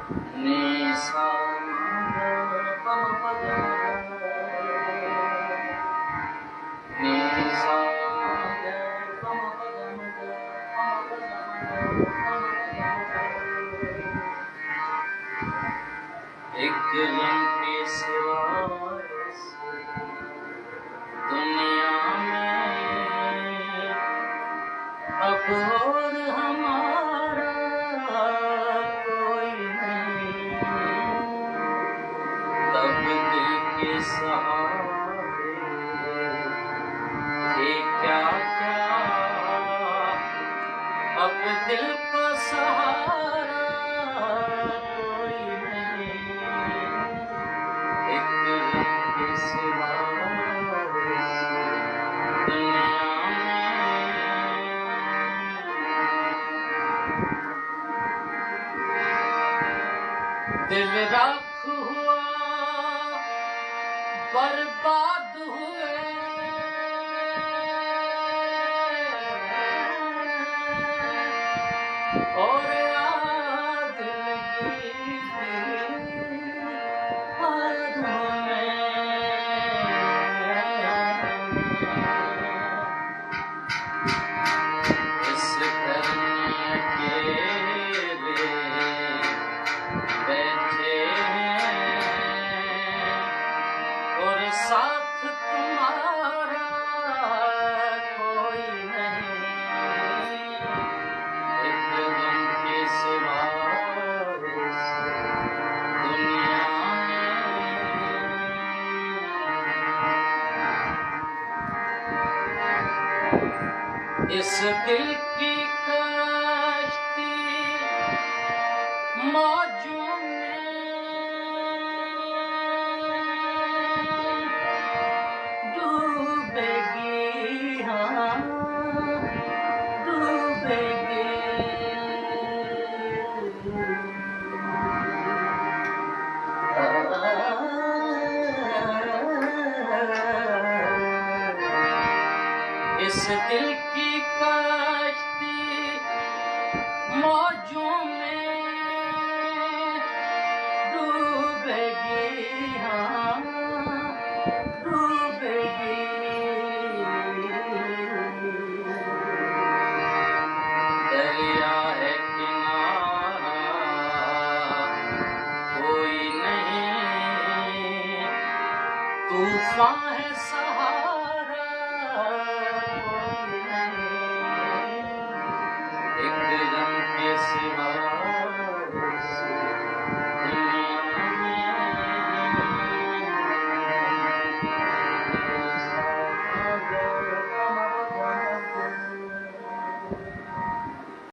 ni sa pa ma pa ga ni sa ga pa ma pa ga ma ga pa ma pa ga ma ga एक गम के सिवा दुनिया में अब और हमारा कोई नहीं। तब दिल के सहारे थे क्या क्या, अब दिल को सहारा कोई नहीं। एक गम के सिवा दिल राख हुआ बर्बाद हुए, और आग लगी हाथों में। इस घर में अकेले बैठे और साथ तुम्हारा कोई नहीं। एक गम के सिवा इस दुनिया में। इस दिल की कश्ती मौजों में डूबेगी, हाँ डूबेगी। इस दिल की कश्ती मौजों में डूबेगी, हाँ डूबेगी। दरिया है किनारा कोई नहीं, तूफान